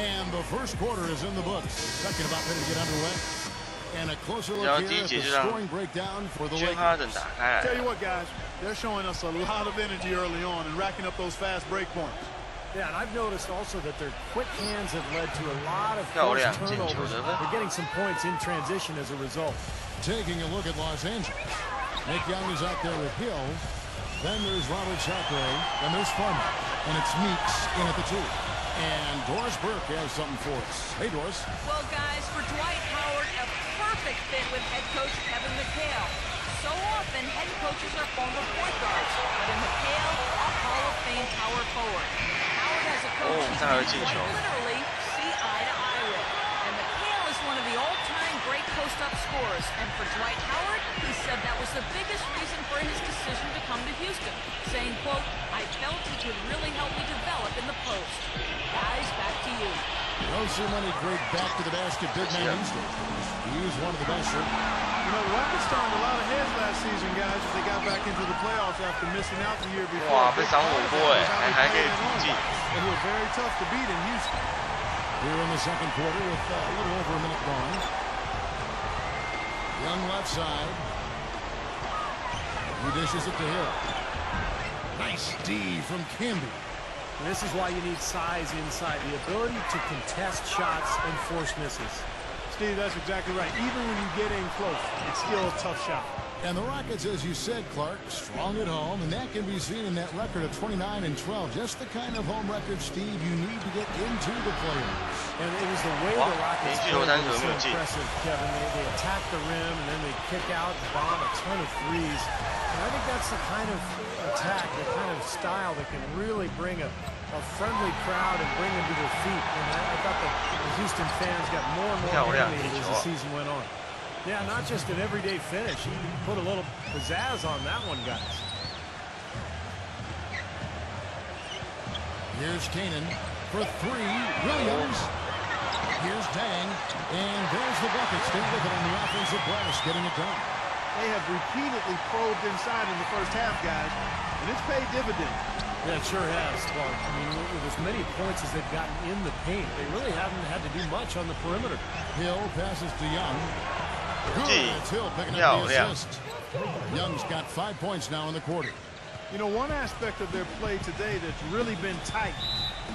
And the first quarter is in the books. Second about ready to get underway. And a closer look here at the scoring breakdown for the Lakers. Tell you what, guys, they're showing us a lot of energy early on and racking up those fast break points. Yeah, and I've noticed also that their quick hands have led to a lot of forced turnovers. They're getting some points in transition as a result. Taking a look at Los Angeles. Nick Young is out there with Hill. Then there's Robert Sacre. Then there's Foreman. And it's Meeks in at the 2. And Doris Burke has something for us. Hey, Doris. Well, guys, for Dwight Howard, a perfect fit with head coach Kevin McHale. So often, head coaches are former point guards, but in McHale, a Hall of Fame power forward. Howard has a coach who literally see eye to eye with. And McHale is one of the all-time great post-up scorers. And for Dwight Howard, he said that was the biggest reason for his decision to come to Houston, saying, quote, I felt he could really help me develop in the post. Guys, back to you. Don't see many great back-to-the-basket big men these days. He's one of the best. You know, the Rockets turned a lot of heads last season, guys, as they got back into the playoffs after missing out the year before. 哇，被3火锅哎，还可以突进。They were very tough to beat in Houston. Here in the second quarter with a little over a minute gone. Young left side. He dishes it to Hill. Nice D from Camby. And this is why you need size inside, the ability to contest shots and force misses. Steve, that's exactly right. Even when you get in close, it's still a tough shot. And the Rockets, as you said, Clark, strong at home, and that can be seen in that record of 29-12. Just the kind of home record, Steve, you need to get into the playoffs. And it was the way the Rockets played that was so impressive, Kevin. They attack the rim, and then they kick out and bomb a ton of threes. And I think that's the kind of attack, the kind of style that can really bring a friendly crowd and bring them to their feet. And I thought the Houston fans got more and more animated as the season went on. Yeah, not just an everyday finish. He put a little pizzazz on that one, guys. Here's Kanan for 3. Williams. Here's Dang. And there's the bucket. Stay with it on the offensive glass, getting it done. They have repeatedly probed inside in the first half, guys, and it's paid dividends. Yeah, it sure has, Clark. I mean, with as many points as they've gotten in the paint, they really haven't had to do much on the perimeter. Hill passes to Young. Good. It's Hill picking up the assist. Young's got 5 points now in the quarter. You know, one aspect of their play today that's really been tight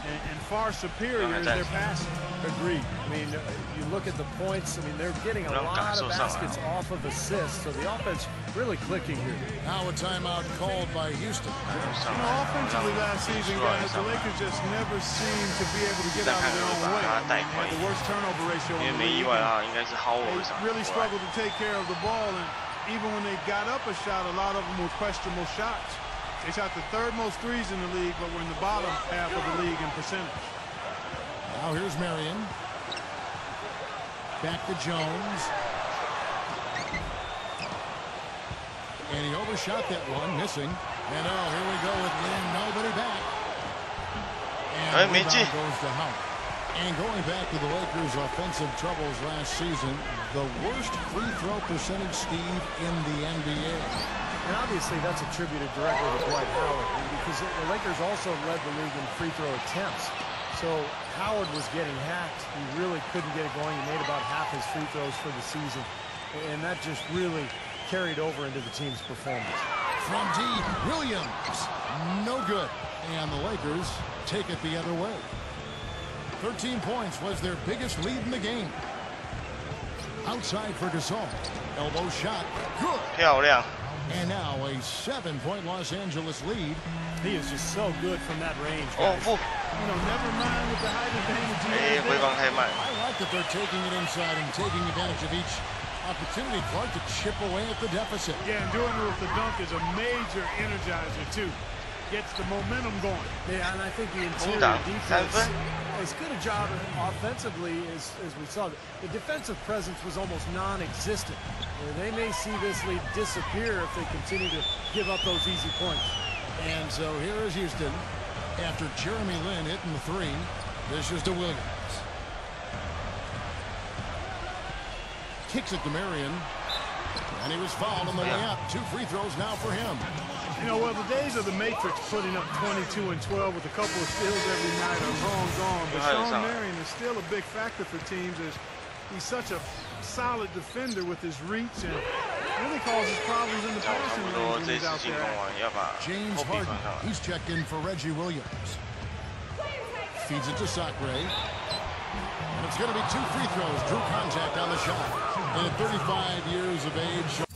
and far superior is their passing. Agreed. I mean, you look at the points, I mean, they're getting a lot of baskets off of assists, so the offense really clicking here. Now a timeout called by Houston. You know, offensively last season, guys, the Lakers just never seemed to be able to get out of their own way. They had the worst turnover ratio in the league. They really struggled to take care of the ball, and even when they got up a shot, a lot of them were questionable shots. They shot the 3rd most threes in the league, but were in the bottom half of the league in percentage. Now here's Marion. Back to Jones. And he overshot that one, missing. And here we go with Lynn. Nobody back. And the rebound goes to Howard. And going back to the Lakers' offensive troubles last season, the worst free throw percentage, Steve, in the NBA. And obviously that's attributed directly to Dwight Howard, because the Lakers also led the league in free throw attempts. So Howard was getting hacked. He really couldn't get it going. He made about half his free throws for the season. And that just really carried over into the team's performance. From deep, Williams. No good. And the Lakers take it the other way. 13 points was their biggest lead in the game. Outside for Gasol. Elbow shot. Good. 漂亮. And now a 7-point Los Angeles lead. He is just so good from that range. Oh, you know, never mind with the height advantage. I like that they're taking it inside and taking advantage of each opportunity, Clark, to chip away at the deficit. Yeah, and doing it with the dunk is a major energizer, too. Gets the momentum going. Yeah, and I think the interior defense, as good a job offensively as we saw, the defensive presence was almost non-existent. They may see this lead disappear if they continue to give up those easy points. And so here is Houston. After Jeremy Lin hitting the 3, this is to Williams. Kicks it to Marion. And he was fouled on the way up. 2 free throws now for him. You know, well, the days of the Matrix putting up 22 and 12 with a couple of steals every night are long gone. But Shawn Marion is still a big factor for teams as he's such a solid defender with his reach and really causes problems in the passing range when he's out there. James Harden, he's checked in for Reggie Williams. Feeds it to Sacre. And it's going to be 2 free throws. Drew contact on the shot. And at 35 years of age,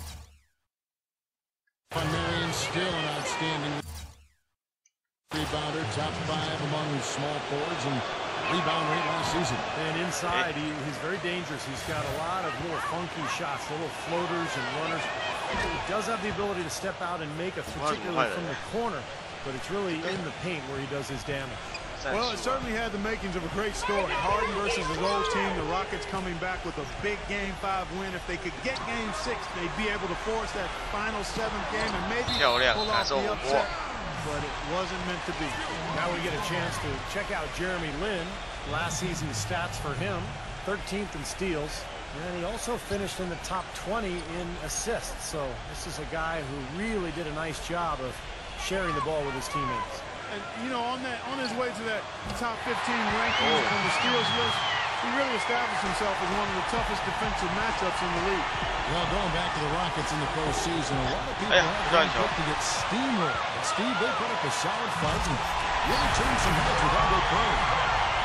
Shawn Marion still an outstanding rebounder, top 5 among small forwards and rebound rate last season. And inside, he's very dangerous. He's got a lot of little funky shots, little floaters and runners. He does have the ability to step out and make a particularly from the corner, but it's really in the paint where he does his damage. Well, it certainly had the makings of a great story. Harden versus his old team, the Rockets coming back with a big Game 5 win. If they could get Game 6, they'd be able to force that final 7th game and maybe pull off the upset. But it wasn't meant to be. Now we get a chance to check out Jeremy Lin. Last season's stats for him, 13th in steals. And he also finished in the top 20 in assists. So this is a guy who really did a nice job of sharing the ball with his teammates. And, you know, on his way to that top 15 ranking on the steals list, he really established himself as one of the toughest defensive matchups in the league. Well, going back to the Rockets in the postseason, a lot of people have hoped to get steamrolled. But Steve, they put up a solid fight and really turned some heads with how they played.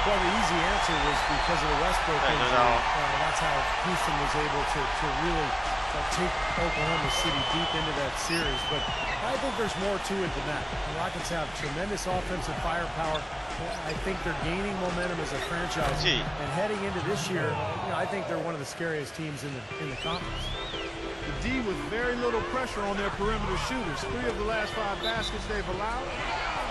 Well, the easy answer was because of the Westbrook injury. That's how Houston was able to really take Oklahoma City deep into that series. But I think there's more to it than that. The Rockets have tremendous offensive firepower. I think they're gaining momentum as a franchise. And heading into this year, I think they're one of the scariest teams in the conference. The D with very little pressure on their perimeter shooters. 3 of the last 5 baskets they've allowed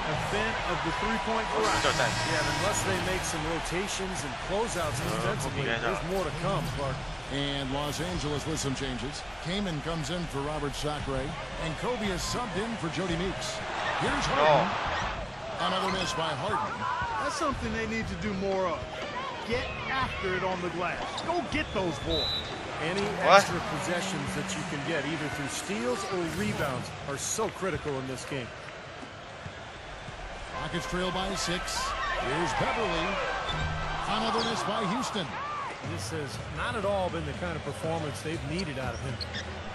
have been of the 3-point variety. Yeah, and unless they make some rotations and closeouts defensively, there's more to come, Clark. And Los Angeles with some changes. Kaman comes in for Robert Sacre, and Kobe is subbed in for Jody Meeks. Here's Harden. Another miss by Harden. That's something they need to do more of. Get after it on the glass. Go get those boards. Any extra possessions that you can get, either through steals or rebounds, are so critical in this game. Rockets trail by 6. Here's Beverly. Another miss by Houston. This has not at all been the kind of performance they've needed out of him.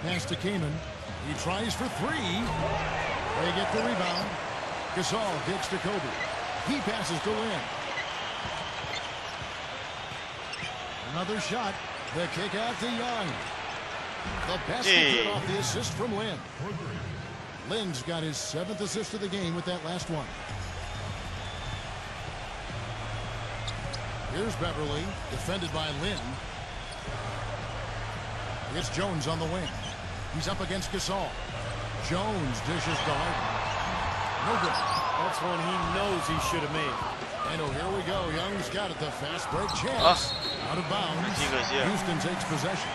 Pass to Kaman. He tries for 3. They get the rebound. Gasol kicks to Kobe. He passes to Lin. Another shot. The kick out to Young. The basket off the assist from Lin. Lin's got his 7th assist of the game with that last one. Here's Beverly, defended by Lin. It's Jones on the wing. He's up against Gasol. Jones dishes to Harden. No good. That's one he knows he should have made. And here we go. Young's got it. The fast break chance. Out of bounds. Houston takes possession.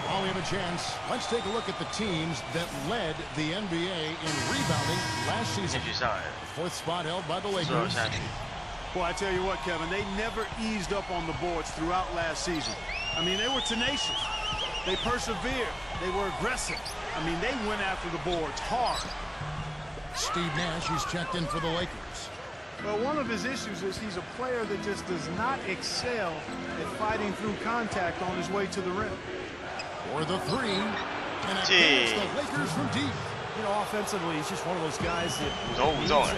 While we have a chance, let's take a look at the teams that led the NBA in rebounding last season. 4th spot held by the Lakers. Well, I tell you what, Kevin, they never eased up on the boards throughout last season. I mean, they were tenacious. They persevered. They were aggressive. I mean, they went after the boards hard. Steve Nash is checked in for the Lakers. Well, one of his issues is he's a player that just does not excel at fighting through contact on his way to the rim. For the 3. And against the Lakers from deep. You know, offensively, he's just one of those guys that needs a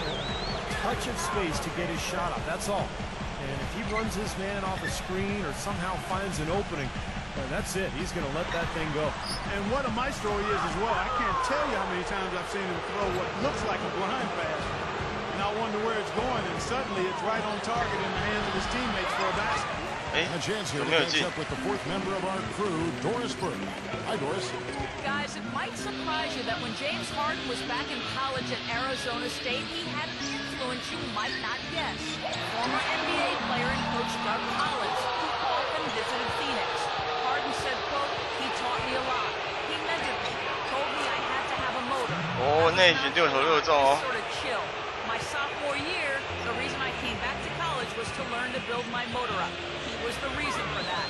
touch of space to get his shot up. That's all. And if he runs his man off a screen or somehow finds an opening, that's it. He's going to let that thing go. And what a maestro he is as well. I can't tell you how many times I've seen him throw what looks like a blind pass. And I wonder where it's going, and suddenly it's right on target in the hands of his teammates for a basket. A chance here to catch up with the 4th member of our crew, Doris Burke. Hi, Doris. Guys, it might surprise you that when James Harden was back in college at Arizona State, he had an influence you might not guess. Former NBA player and coach Doug Collins, who often visited Phoenix. Harden said, quote, "He taught me a lot. He mentored me, told me I had to have a motor." Sort of chill. My sophomore year, the reason I came back to college was to learn to build my motor up. He was the reason for that.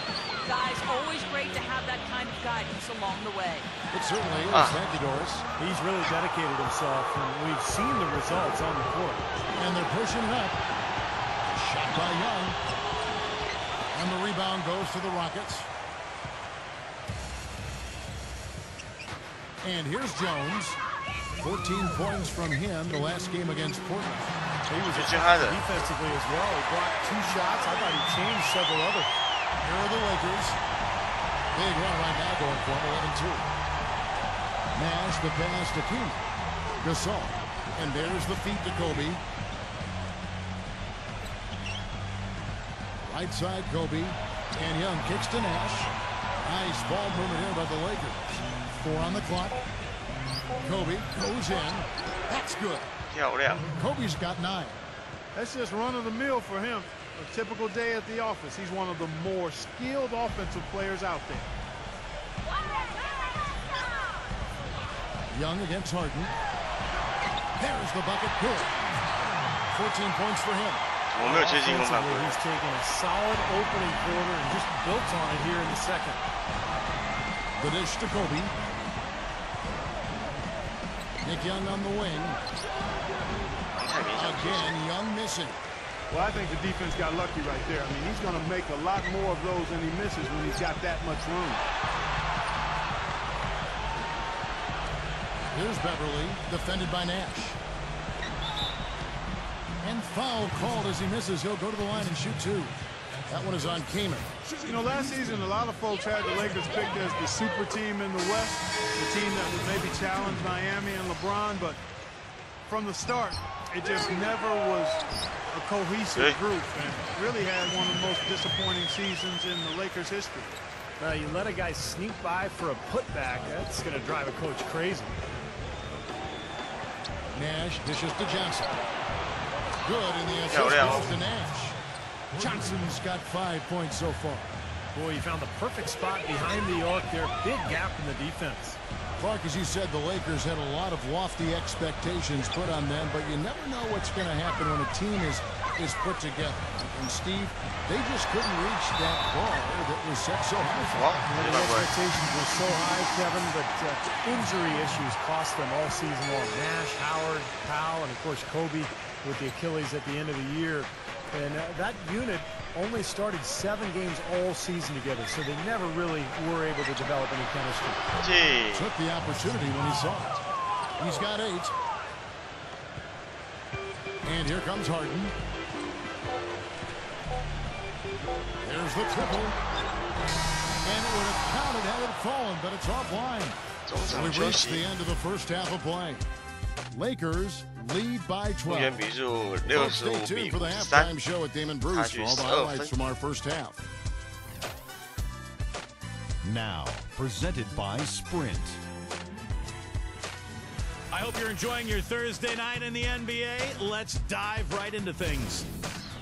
Guys, always great to have that kind of guidance along the way. It certainly is. Thank you, Doris. He's really dedicated himself, and we've seen the results on the court. And they're pushing it up. Shot by Young. And the rebound goes to the Rockets. And here's Jones. 14 points from him the last game against Portland. He was defensively as well. He blocked 2 shots. I thought he changed several other. Here are the Lakers. Big run right now going for him, 11-2. Nash, the pass to Keenan. Gasol. And there's the feet to Kobe. Right side, Kobe. And Young kicks to Nash. Nice ball movement here by the Lakers. 4 on the clock. Kobe goes in. That's good. Kobe's got 9. That's just run-of-the-mill for him. A typical day at the office. He's one of the more skilled offensive players out there. Young against Harden. There's the bucket. Good. 14 points for him. Offensively, he's taken a solid opening quarter and just built on it here in the second. The dish to Kobe. Nick Young on the wing. Again, Young missing. Well, I think the defense got lucky right there. I mean, he's going to make a lot more of those than he misses when he's got that much room. Here's Beverly, defended by Nash. And foul called as he misses. He'll go to the line and shoot 2. That one is on Kamen. You know, last season, a lot of folks had the Lakers picked as the super team in the West, the team that would maybe challenge Miami and LeBron, but from the start, it just never was a cohesive group, and really had one of the most disappointing seasons in the Lakers' history. You let a guy sneak by for a putback, that's going to drive a coach crazy. Nash dishes to Johnson. Good, and the assist goes to Nash. Johnson's got 5 points so far. Boy, he found the perfect spot behind the arc there. Big gap in the defense. Clark, as you said, the Lakers had a lot of lofty expectations put on them, but you never know what's going to happen when a team is put together. And Steve, they just couldn't reach that bar that was set so high for them. The expectations were so high, Kevin, but injury issues cost them all season long. Nash, Howard, Powell, and of course Kobe with the Achilles at the end of the year. And that unit only started 7 games all season together, so they never really were able to develop any chemistry. Took the opportunity when he saw it. He's got 8. And here comes Harden. There's the triple. And it would have counted had it fallen, but it's offline. We've reached the end of the first half of play. Lakers lead by 12. Stay tuned for the halftime show at Damon Bruce for all the highlights from our first half. Now, presented by Sprint. I hope you're enjoying your Thursday night in the NBA. Let's dive right into things.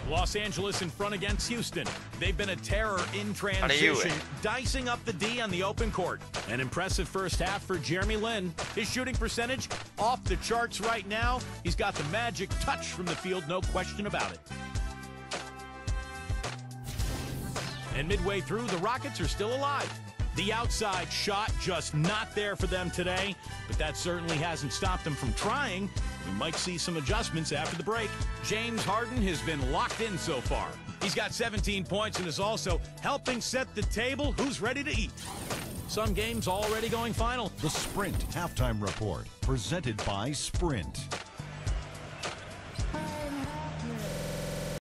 Los Angeles in front against Houston. They've been a terror in transition, dicing up the D on the open court. An impressive first half for Jeremy Lin. His shooting percentage off the charts right now. He's got the magic touch from the field, no question about it. And midway through, the Rockets are still alive. The outside shot just not there for them today, but that certainly hasn't stopped them from trying. We might see some adjustments after the break. James Harden has been locked in so far. He's got 17 points and is also helping set the table. Who's ready to eat? Some games already going final. The Sprint Halftime Report, presented by Sprint.